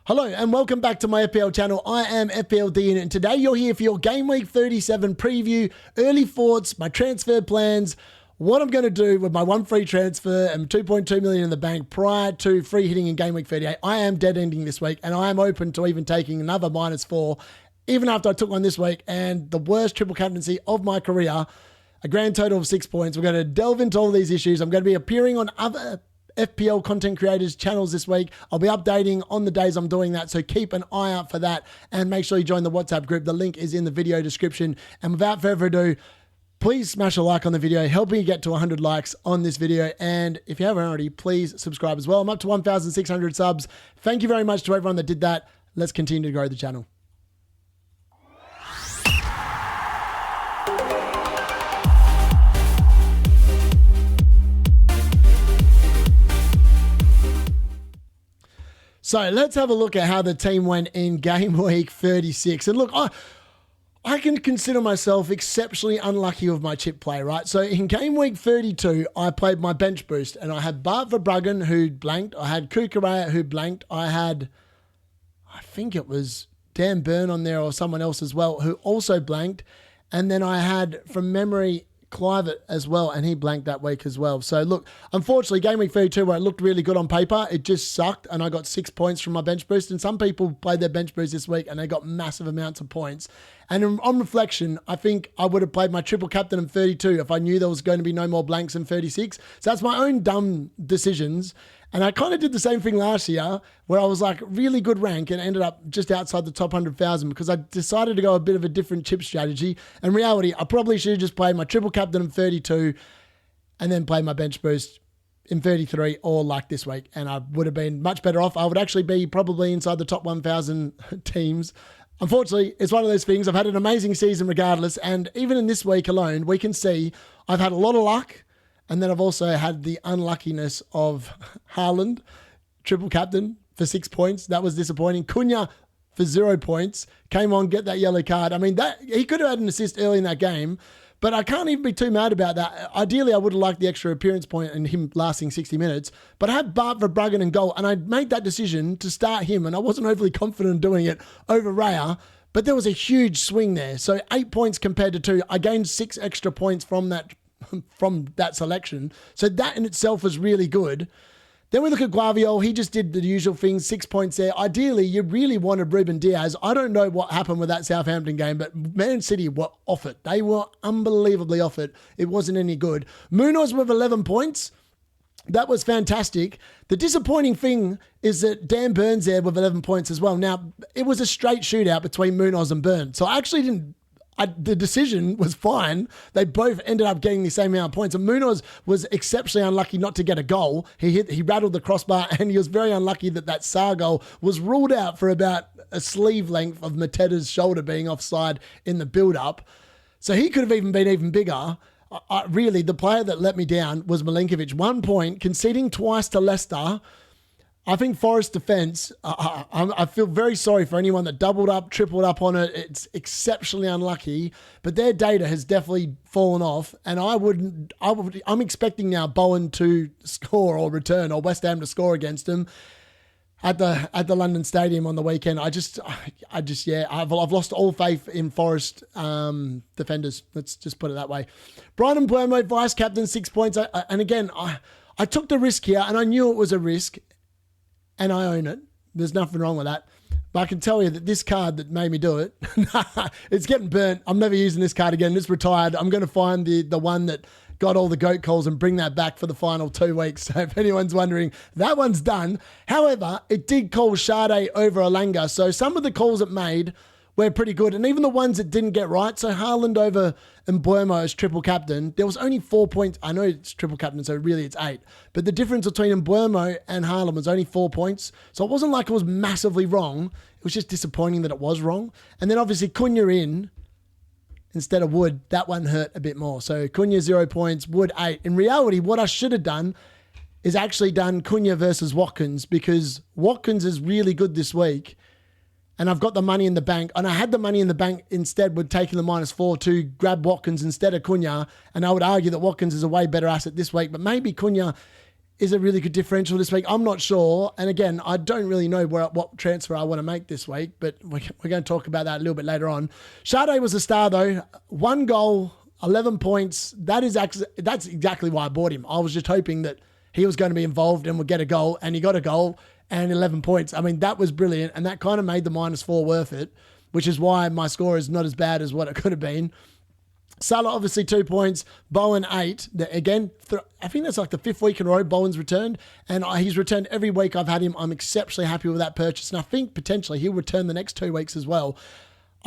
Hello and welcome back to my FPL channel. I am FPL Dean and today you're here for your Game Week 37 preview, early thoughts, my transfer plans, what I'm going to do with my one free transfer and 2.2 million in the bank prior to free hitting in Game Week 38. I am dead ending this week and I am open to even taking another -4 even after I took one this week and the worst triple captaincy of my career, a grand total of 6 points. We're going to delve into all these issues. I'm going to be appearing on other FPL content creators channels this week. I'll be updating on the days I'm doing that, so keep an eye out for that and make sure you join the WhatsApp group. The link is in the video description. And without further ado, please smash a like on the video, help me get to 100 likes on this video. And if you haven't already, please subscribe as well. I'm up to 1,600 subs. Thank you very much to everyone that did that. Let's continue to grow the channel. So let's have a look at how the team went in Game Week 36. And look, I can consider myself exceptionally unlucky with my chip play, right? So in Game Week 32, I played my bench boost and I had Bart Verbruggen who blanked. I had Kukurea who blanked. I think it was Dan Burn on there or someone else as well who also blanked. And then I had, from memory, Clive as well, and he blanked that week as well. So look, unfortunately, Game Week 32, where it looked really good on paper, it just sucked, and I got 6 points from my bench boost, and some people played their bench boost this week, and they got massive amounts of points. And on reflection, I think I would have played my triple captain in 32 if I knew there was going to be no more blanks in 36. So that's my own dumb decisions. And I kind of did the same thing last year where I was like really good rank and ended up just outside the top 100,000 because I decided to go a bit of a different chip strategy. In reality, I probably should have just played my triple captain in 32 and then played my bench boost in 33 or like this week. And I would have been much better off. I would actually be probably inside the top 1,000 teams. Unfortunately, it's one of those things. I've had an amazing season regardless. And even in this week alone, we can see I've had a lot of luck. And then I've also had the unluckiness of Haaland, triple captain for 6 points. That was disappointing. Cunha for 0 points. Came on, get that yellow card. I mean, that he could have had an assist early in that game, but I can't even be too mad about that. Ideally, I would have liked the extra appearance point and him lasting 60 minutes, but I had Bart Verbruggen in goal, and I made that decision to start him, and I wasn't overly confident in doing it over Raya, but there was a huge swing there. So 8 points compared to 2. I gained 6 extra points from that selection. So that in itself was really good. Then we look at Guardiola. He just did the usual thing, 6 points there. Ideally, you really wanted Ruben Diaz. I don't know what happened with that Southampton game, but Man City were off it. They were unbelievably off it. It wasn't any good. Munoz with 11 points. That was fantastic. The disappointing thing is that Dan Burns there with 11 points as well. Now, it was a straight shootout between Munoz and Burns. So I actually didn't the decision was fine. They both ended up getting the same amount of points. And Munoz was exceptionally unlucky not to get a goal. He rattled the crossbar and he was very unlucky that Sarr goal was ruled out for about a sleeve length of Mateta's shoulder being offside in the build-up. So he could have even been even bigger. Really, the player that let me down was Milinkovic. 1 point, conceding twice to Leicester. I think Forest defence, I feel very sorry for anyone that doubled up, tripled up on it. It's exceptionally unlucky, but their data has definitely fallen off. And I'm expecting now Bowen to score or return, or West Ham to score against them at the London Stadium on the weekend. I've lost all faith in Forest defenders. Let's just put it that way. Brian Mbeumo, vice captain, 6 points. And again, I took the risk here, and I knew it was a risk. And I own it. There's nothing wrong with that. But I can tell you that this card that made me do it, it's getting burnt. I'm never using this card again. It's retired. I'm going to find the one that got all the goat calls and bring that back for the final 2 weeks. So if anyone's wondering, that one's done. However, it did call Schade over Elanga. So some of the calls it made were pretty good. And even the ones that didn't get right. So Haaland over Mbeumo as triple captain. There was only 4 points. I know it's triple captain, so really it's 8. But the difference between Mbeumo and Haaland was only 4 points. So it wasn't like it was massively wrong. It was just disappointing that it was wrong. And then obviously Cunha in instead of Wood. That one hurt a bit more. So Cunha 0 points, Wood 8. In reality, what I should have done is actually done Cunha versus Watkins, because Watkins is really good this week. And I've got the money in the bank. And I had the money in the bank instead with taking the -4 to grab Watkins instead of Cunha. And I would argue that Watkins is a way better asset this week. But maybe Cunha is a really good differential this week. I'm not sure. And again, I don't really know what transfer I want to make this week, but we're going to talk about that a little bit later on. Schade was a star though. 1 goal, 11 points. That's exactly why I bought him. I was just hoping that he was going to be involved and would get a goal, and he got a goal and 11 points. I mean, that was brilliant, and that kind of made the -4 worth it, which is why my score is not as bad as what it could have been. Salah, obviously 2 points. Bowen, 8. Again, I think that's like the 5th week in a row Bowen's returned, and he's returned every week I've had him. I'm exceptionally happy with that purchase, and I think potentially he'll return the next 2 weeks as well.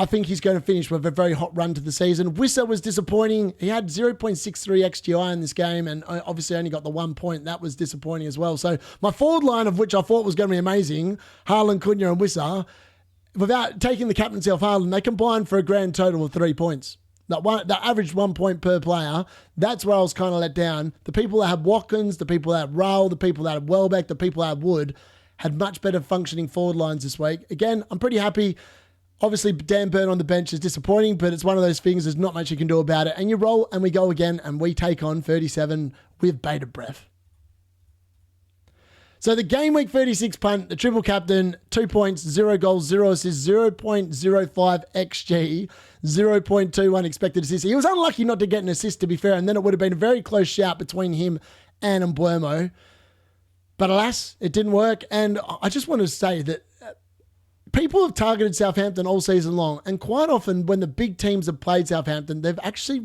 I think he's going to finish with a very hot run to the season. Wissa was disappointing. He had 0.63 XGI in this game, and obviously only got the 1 point. That was disappointing as well. So my forward line, of which I thought was going to be amazing, Haaland, Cunha, and Wissa, without taking the captaincy off Haaland, they combined for a grand total of 3 points. That averaged 1 point per player. That's where I was kind of let down. The people that had Watkins, the people that had Raul, the people that had Welbeck, the people that had Wood had much better functioning forward lines this week. Again, I'm pretty happy. Obviously, Dan Burn on the bench is disappointing, but it's one of those things. There's not much you can do about it. And you roll and we go again and we take on 37 with bated breath. So the game week 36 punt, the triple captain, 2 points, 0 goals, 0 assists, 0.05 XG, 0.21 expected assists. He was unlucky not to get an assist, to be fair, and then it would have been a very close shout between him and Mbeumo. But alas, it didn't work. And I just want to say that people have targeted Southampton all season long, and quite often when the big teams have played Southampton, they've actually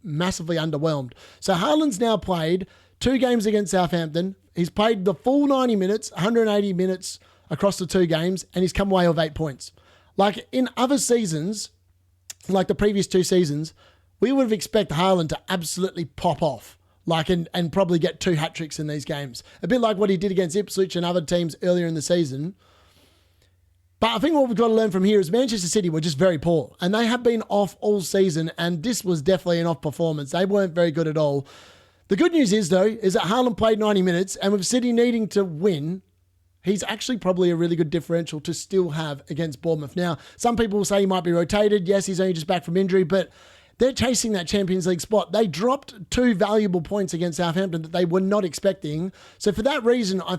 massively underwhelmed. So Haaland's now played 2 games against Southampton. He's played the full 90 minutes, 180 minutes across the 2 games, and he's come away with 8 points. Like in other seasons, like the previous 2 seasons, we would have expected Haaland to absolutely pop off, and probably get 2 hat-tricks in these games. A bit like what he did against Ipswich and other teams earlier in the season. But I think what we've got to learn from here is Manchester City were just very poor, and they have been off all season, and this was definitely an off performance. They weren't very good at all. The good news is, though, is that Haaland played 90 minutes, and with City needing to win, he's actually probably a really good differential to still have against Bournemouth. Now, some people will say he might be rotated. Yes, he's only just back from injury, but they're chasing that Champions League spot. They dropped 2 valuable points against Southampton that they were not expecting. So for that reason, I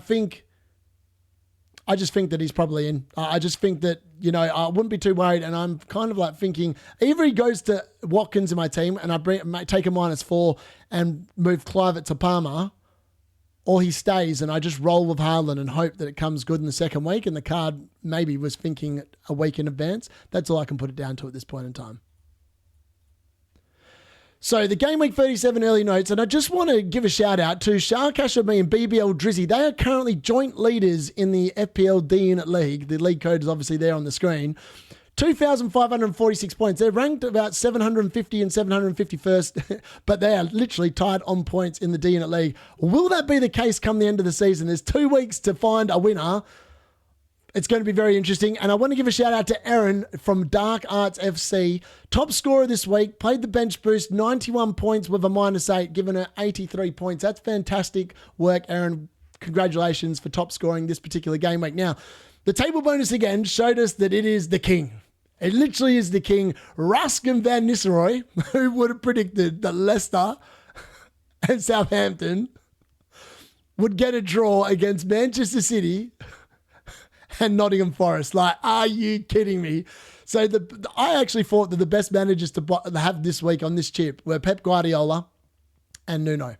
just think that he's probably in. I just think that, I wouldn't be too worried. And I'm kind of like thinking either he goes to Watkins in my team and I take a -4 and move Clivert to Palmer, or he stays and I just roll with Haaland and hope that it comes good in the second week. And the card maybe was thinking a week in advance. That's all I can put it down to at this point in time. So the game week 37 early notes, and I just want to give a shout out to Shah Kashabmi and BBL Drizzy. They are currently joint leaders in the FPL D Unit League. The league code is obviously there on the screen. 2,546 points. They're ranked about 750 and 751st, but they are literally tied on points in the D Unit League. Will that be the case come the end of the season? There's 2 weeks to find a winner. It's going to be very interesting. And I want to give a shout out to Aaron from Dark Arts FC. Top scorer this week, played the bench boost, 91 points with a -8, given her 83 points. That's fantastic work, Aaron. Congratulations for top scoring this particular game week. Now, the table bonus again showed us that it is the king. It literally is the king. Rusk and Van Nistelrooy, who would have predicted that Leicester and Southampton would get a draw against Manchester City and Nottingham Forest. Like, are you kidding me? So I actually thought that the best managers to have this week on this chip were Pep Guardiola and Nuno.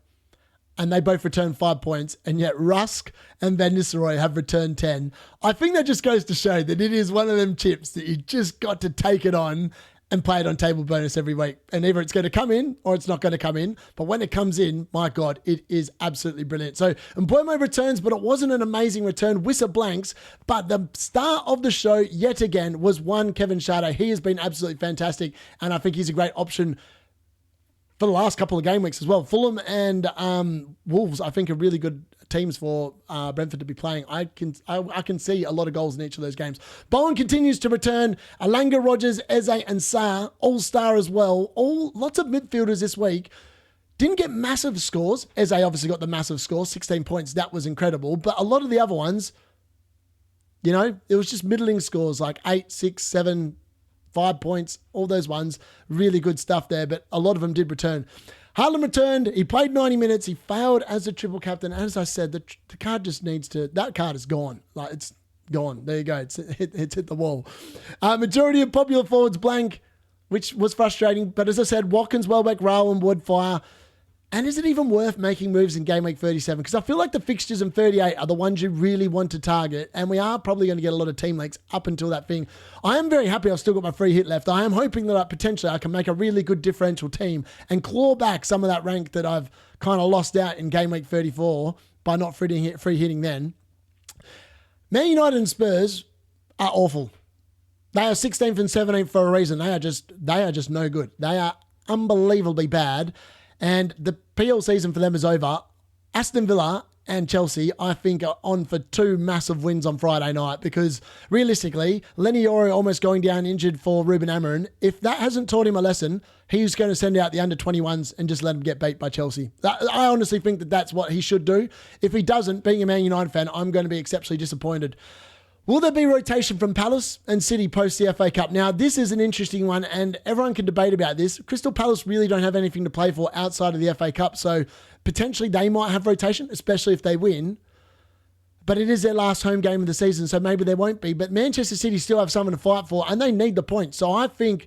And they both returned 5 points, and yet Rusk and Van Nistelrooy have returned 10. I think that just goes to show that it is one of them chips that you just got to take it on and play it on table bonus every week. And either it's going to come in or it's not going to come in. But when it comes in, my God, it is absolutely brilliant. So Mbeumo returns, but it wasn't an amazing return. Wissa blanks. But the star of the show yet again was one Kevin Schade. He has been absolutely fantastic. And I think he's a great option for the last couple of game weeks as well. Fulham and Wolves, I think, are really good teams for Brentford to be playing. I can see a lot of goals in each of those games. Bowen continues to return. Alanga, Rogers, Eze, and Sarr, all-star as well. Lots of midfielders this week. Didn't get massive scores. Eze obviously got the massive score, 16 points. That was incredible. But a lot of the other ones, it was just middling scores like 8, 6, 7, 5 points, all those ones. Really good stuff there, but a lot of them did return. Haaland returned. He played 90 minutes. He failed as a triple captain. As I said, the card just needs to... That card is gone. Like, it's gone. There you go. It's hit the wall. Majority of popular forwards blank, which was frustrating. But as I said, Watkins, Welbeck, Rowell and Woodfire. And is it even worth making moves in Game Week 37? Because I feel like the fixtures in 38 are the ones you really want to target. And we are probably going to get a lot of team leaks up until that thing. I am very happy I've still got my free hit left. I am hoping that potentially I can make a really good differential team and claw back some of that rank that I've kind of lost out in Game Week 34 by not free hitting then. Man United and Spurs are awful. They are 16th and 17th for a reason. They are just no good. They are unbelievably bad. And the PL season for them is over. Aston Villa and Chelsea, I think, are on for 2 massive wins on Friday night because realistically, Lenny Yoro almost going down injured for Ruben Amorim. If that hasn't taught him a lesson, he's going to send out the under-21s and just let them get beat by Chelsea. I honestly think that that's what he should do. If he doesn't, being a Man United fan, I'm going to be exceptionally disappointed. Will there be rotation from Palace and City post the FA Cup? Now, this is an interesting one, and everyone can debate about this. Crystal Palace really don't have anything to play for outside of the FA Cup, so potentially they might have rotation, especially if they win. But it is their last home game of the season, so maybe there won't be. But Manchester City still have something to fight for, and they need the points. So I think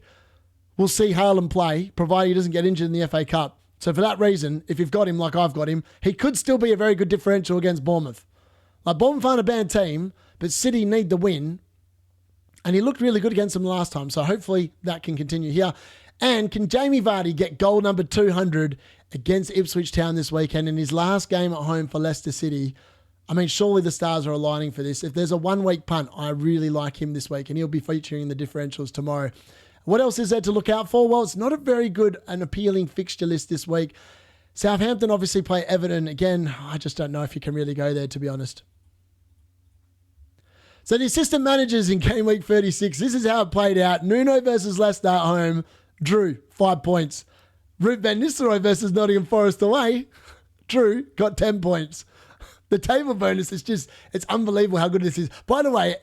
we'll see Haaland play, provided he doesn't get injured in the FA Cup. So for that reason, if you've got him like I've got him, he could still be a very good differential against Bournemouth. Like, Bournemouth aren't a bad team, but City need the win. And he looked really good against them last time. So hopefully that can continue here. And can Jamie Vardy get goal number 200 against Ipswich Town this weekend in his last game at home for Leicester City? I mean, surely the stars are aligning for this. If there's a 1-week punt, I really like him this week. And he'll be featuring in the differentials tomorrow. What else is there to look out for? Well, it's not a very good and appealing fixture list this week. Southampton obviously play Everton. Again, I just don't know if you can really go there, to be honest. So the assistant managers in Game Week 36, this is how it played out. Nuno versus Leicester at home, drew 5 points. Ruud van Nistelrooy versus Nottingham Forest away, drew, got 10 points. The table bonus is just, it's unbelievable how good this is. By the way,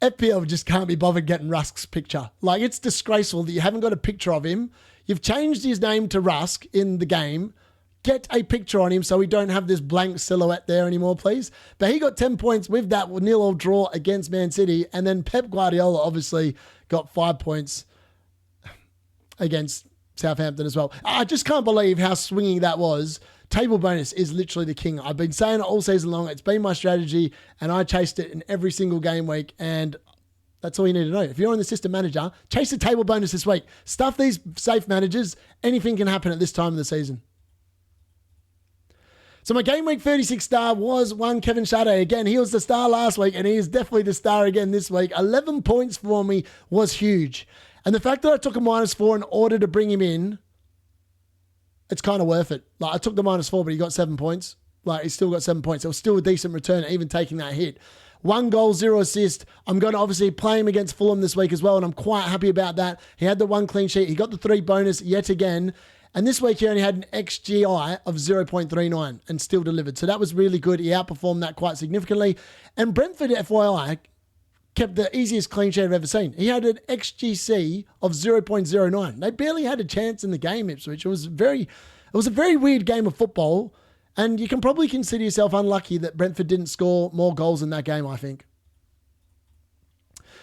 FPL just can't be bothered getting Rusk's picture. Like, it's disgraceful that you haven't got a picture of him. You've changed his name to Rusk in the game. Get a picture on him so we don't have this blank silhouette there anymore, please. But he got 10 points with that 0-0 draw against Man City. And then Pep Guardiola obviously got 5 points against Southampton as well. I just can't believe how swinging that was. Table bonus is literally the king. I've been saying it all season long. It's been my strategy, and I chased it in every single game week. And that's all you need to know. If you're on the system manager, chase the table bonus this week. Stuff these safe managers. Anything can happen at this time of the season. So my Game Week 36 star was one Kevin Schade. Again, he was the star last week, and he is definitely the star again this week. 11 points for me was huge. And the fact that I took a -4 in order to bring him in, it's kind of worth it. Like, I took the -4, but he got 7 points. Like, he still got 7 points. It was still a decent return, even taking that hit. 1 goal, 0 assist. I'm going to obviously play him against Fulham this week as well, and I'm quite happy about that. He had the 1 clean sheet. He got the 3 bonus yet again. And this week he only had an XGI of 0.39 and still delivered. So that was really good. He outperformed that quite significantly. And Brentford, FYI, kept the easiest clean sheet I've ever seen. He had an XGC of 0.09. They barely had a chance in the game, Ipswich. It was a very weird game of football. And you can probably consider yourself unlucky that Brentford didn't score more goals in that game, I think.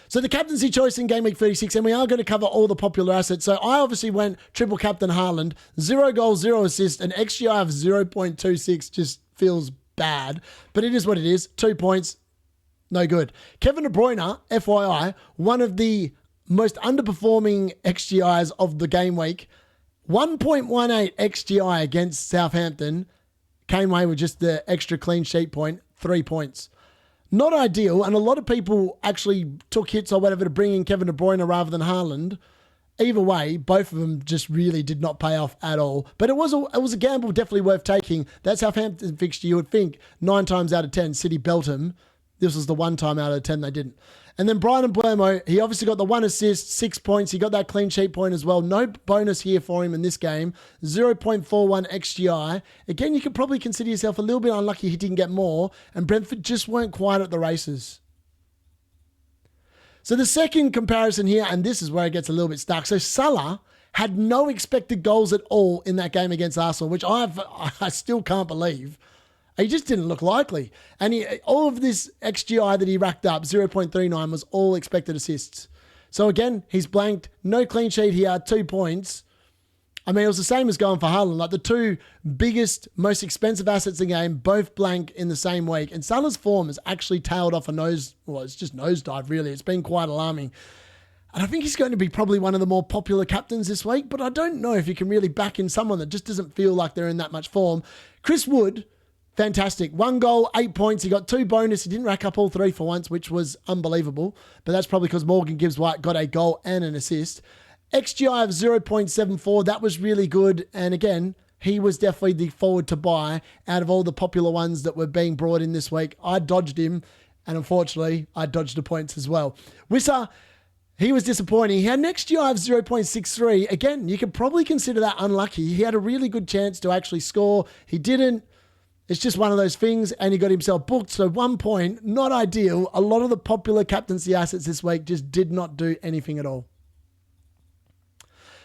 So the captaincy choice in Game Week 36, and we are going to cover all the popular assets. So I obviously went triple captain Haaland, 0 goals, 0 assists, an XGI of 0.26 just feels bad. But it is what it is. 2 points, no good. Kevin De Bruyne, FYI, one of the most underperforming XGIs of the game week, 1.18 XGI against Southampton, came away with just the extra clean sheet point, 3 points. Not ideal, and a lot of people actually took hits or whatever to bring in Kevin De Bruyne rather than Haaland. Either way, both of them just really did not pay off at all. But it was a gamble definitely worth taking. That Southampton fixture, you would think 9 times out of 10, City belt him. This was the 1 time out of 10 they didn't. And then Brian Mbeumo, he obviously got the 1 assist, 6 points. He got that clean sheet point as well. No bonus here for him in this game. 0.41 XGI. Again, you could probably consider yourself a little bit unlucky he didn't get more. And Brentford just weren't quite at the races. So the second comparison here, and this is where it gets a little bit stuck. So Salah had no expected goals at all in that game against Arsenal, which I still can't believe. He just didn't look likely. And all of this XGI that he racked up, 0.39, was all expected assists. So again, he's blanked. No clean sheet here, 2 points. I mean, it was the same as going for Haaland. Like the two biggest, most expensive assets in the game, both blank in the same week. And Salah's form has actually tailed off it's just nosedive, really. It's been quite alarming. And I think he's going to be probably one of the more popular captains this week, but I don't know if you can really back in someone that just doesn't feel like they're in that much form. Chris Wood, fantastic. 1 goal, 8 points. He got 2 bonus. He didn't rack up all 3 for once, which was unbelievable. But that's probably because Morgan Gibbs-White got a goal and an assist. XGI of 0.74, that was really good. And again, he was definitely the forward to buy out of all the popular ones that were being brought in this week. I dodged him, and unfortunately, I dodged the points as well. Wissa, he was disappointing. He had an XGI of 0.63. Again, you could probably consider that unlucky. He had a really good chance to actually score. He didn't. It's just one of those things, and he got himself booked. So 1 point, not ideal. A lot of the popular captaincy assets this week just did not do anything at all.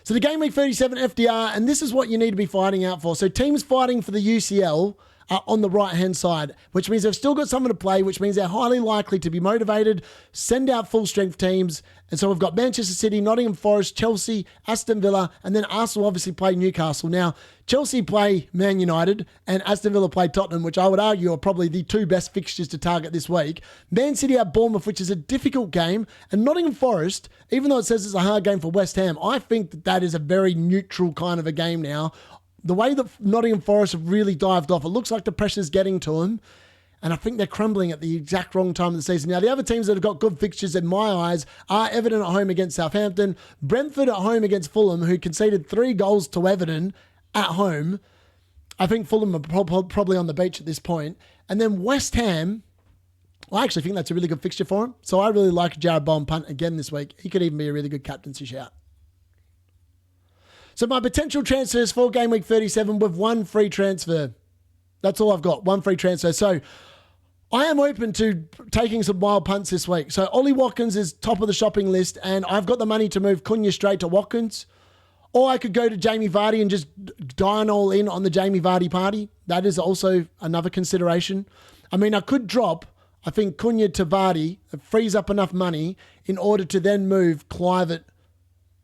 So the Game Week 37 FDR, and this is what you need to be fighting out for. So teams fighting for the UCL are on the right-hand side, which means they've still got someone to play, which means they're highly likely to be motivated, send out full-strength teams. And so we've got Manchester City, Nottingham Forest, Chelsea, Aston Villa, and then Arsenal obviously play Newcastle. Now, Chelsea play Man United, and Aston Villa play Tottenham, which I would argue are probably the 2 best fixtures to target this week. Man City have Bournemouth, which is a difficult game, and Nottingham Forest, even though it says it's a hard game for West Ham, I think that is a very neutral kind of a game now. The way that Nottingham Forest have really dived off, it looks like the pressure's getting to them. And I think they're crumbling at the exact wrong time of the season. Now, the other teams that have got good fixtures in my eyes are Everton at home against Southampton, Brentford at home against Fulham, who conceded 3 goals to Everton at home. I think Fulham are probably on the beach at this point. And then West Ham, I actually think that's a really good fixture for him. So I really like Jared Bowen-Punt again this week. He could even be a really good captaincy shout. So my potential transfers for Game Week 37 with 1 free transfer. That's all I've got, 1 free transfer. So I am open to taking some wild punts this week. So Ollie Watkins is top of the shopping list, and I've got the money to move Cunha straight to Watkins. Or I could go to Jamie Vardy and just dine all in on the Jamie Vardy party. That is also another consideration. I mean, I could drop, I think, Cunha to Vardy. It frees up enough money in order to then move Clivert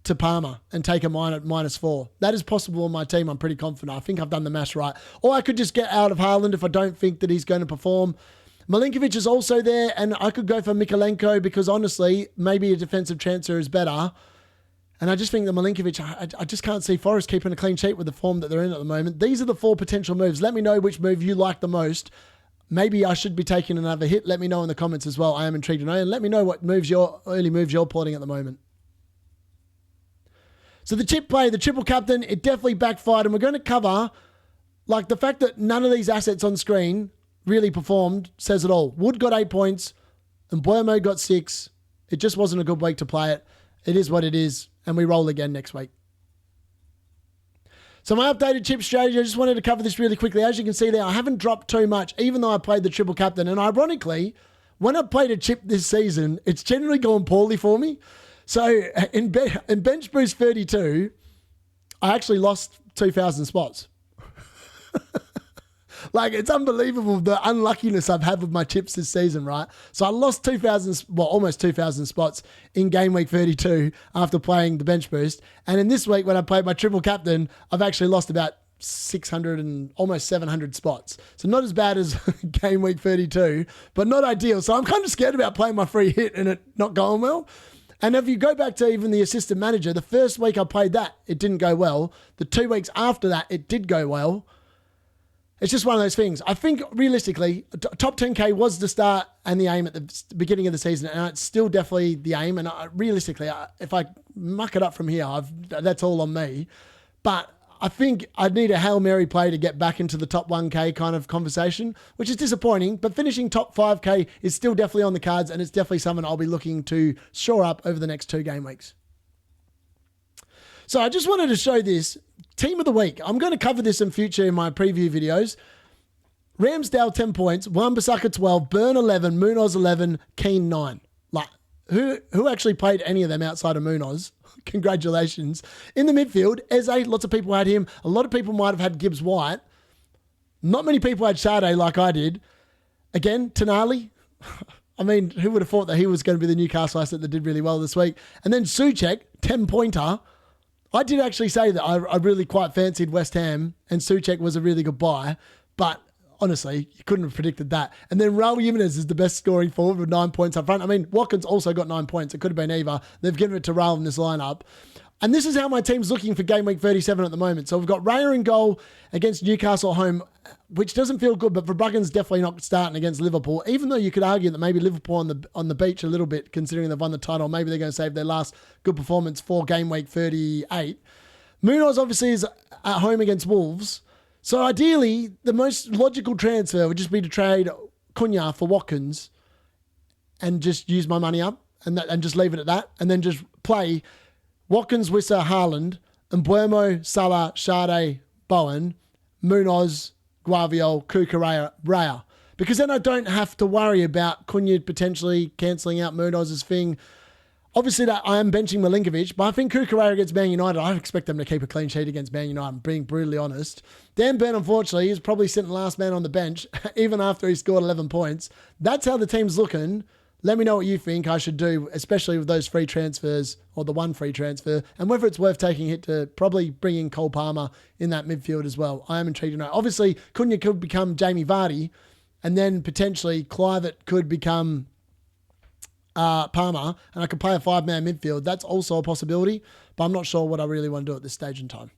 to Palmer and take a mine at -4. That is possible on my team. I'm pretty confident. I think I've done the maths right. Or I could just get out of Haaland if I don't think that he's going to perform. Milinkovic is also there, and I could go for Mikolenko because honestly, maybe a defensive transfer is better. And I just think that Milinkovic, I just can't see Forest keeping a clean sheet with the form that they're in at the moment. These are the 4 potential moves. Let me know which move you like the most. Maybe I should be taking another hit. Let me know in the comments as well. I am intrigued to know. And let me know what early moves you're plotting at the moment. So the chip play, the triple captain, it definitely backfired. And we're going to cover, like, the fact that none of these assets on screen really performed says it all. Wood got 8 points and Boyamo got 6. It just wasn't a good week to play it. It is what it is. And we roll again next week. So my updated chip strategy, I just wanted to cover this really quickly. As you can see there, I haven't dropped too much, even though I played the triple captain. And ironically, when I've played a chip this season, it's generally gone poorly for me. So in Bench Boost 32, I actually lost 2,000 spots. Like, it's unbelievable the unluckiness I've had with my chips this season, right? So I lost 2,000, well, almost 2,000 spots in Game Week 32 after playing the Bench Boost. And in this week, when I played my triple captain, I've actually lost about 600 and almost 700 spots. So not as bad as Game Week 32, but not ideal. So I'm kind of scared about playing my free hit and it not going well. And if you go back to even the assistant manager, the first week I played that, it didn't go well. The 2 weeks after that, it did go well. It's just one of those things. I think realistically, top 10K was the start and the aim at the beginning of the season, and it's still definitely the aim. And realistically, if I muck it up from here, that's all on me. But I think I'd need a Hail Mary play to get back into the top 1K kind of conversation, which is disappointing. But finishing top 5K is still definitely on the cards, and it's definitely something I'll be looking to shore up over the next 2 game weeks. So I just wanted to show this. Team of the week. I'm going to cover this in future in my preview videos. Ramsdale 10 points, Wan-Bissaka 12, Burn 11, Munoz 11, Keane 9. Like, who actually played any of them outside of Munoz? Congratulations. In the midfield, Eze, lots of people had him. A lot of people might have had Gibbs White. Not many people had Schade like I did. Again, Tonali. I mean, who would have thought that he was going to be the Newcastle asset that did really well this week? And then Souček, 10-pointer. I did actually say that I really quite fancied West Ham, and Souček was a really good buy, but honestly, you couldn't have predicted that. And then Raul Jimenez is the best scoring forward with 9 points up front. I mean, Watkins also got 9 points. It could have been either. They've given it to Raul in this lineup. And this is how my team's looking for game week 37 at the moment. So we've got Raya in goal against Newcastle at home, which doesn't feel good, but Verbruggen's definitely not starting against Liverpool, even though you could argue that maybe Liverpool on the beach a little bit, considering they've won the title. Maybe they're going to save their last good performance for game week 38. Munoz obviously is at home against Wolves. So ideally, the most logical transfer would just be to trade Cunha for Watkins and just use my money up and just leave it at that, and then just play Watkins, Wissa, Haaland, and Mbeumo, Salah, Schade, Bowen, Munoz, Guardiol, Cucurella, Raya. Because then I don't have to worry about Cunha potentially cancelling out Munoz's thing. Obviously, that I am benching Milinkovic, but I think Cucurella against Man United, I expect them to keep a clean sheet against Man United, I'm being brutally honest. Dan Burn, unfortunately, is probably sitting last man on the bench, even after he scored 11 points. That's how the team's looking. Let me know what you think I should do, especially with those free transfers, or the one free transfer, and whether it's worth taking a hit to probably bring in Cole Palmer in that midfield as well. I am intrigued to know. Obviously, Cunha could become Jamie Vardy, and then potentially Kluivert could become Palmer, and I could play a 5-man midfield. That's also a possibility, but I'm not sure what I really want to do at this stage in time.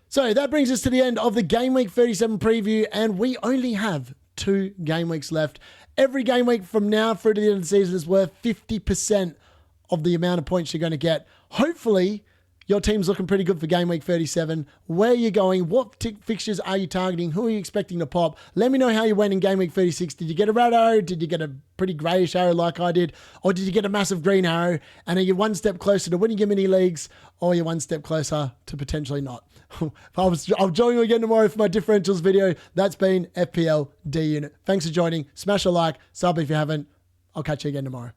So that brings us to the end of the Game Week 37 preview, and we only have 2 game weeks left. Every game week from now through to the end of the season is worth 50% of the amount of points you're going to get. Hopefully, your team's looking pretty good for game week 37. Where are you going? What fixtures are you targeting? Who are you expecting to pop? Let me know how you went in game week 36. Did you get a red arrow? Did you get a pretty greyish arrow like I did? Or did you get a massive green arrow? And are you one step closer to winning your mini leagues? Or are you one step closer to potentially not? I'll join you again tomorrow for my differentials video. That's been FPL D Unit. Thanks for joining. Smash a like, sub if you haven't. I'll catch you again tomorrow.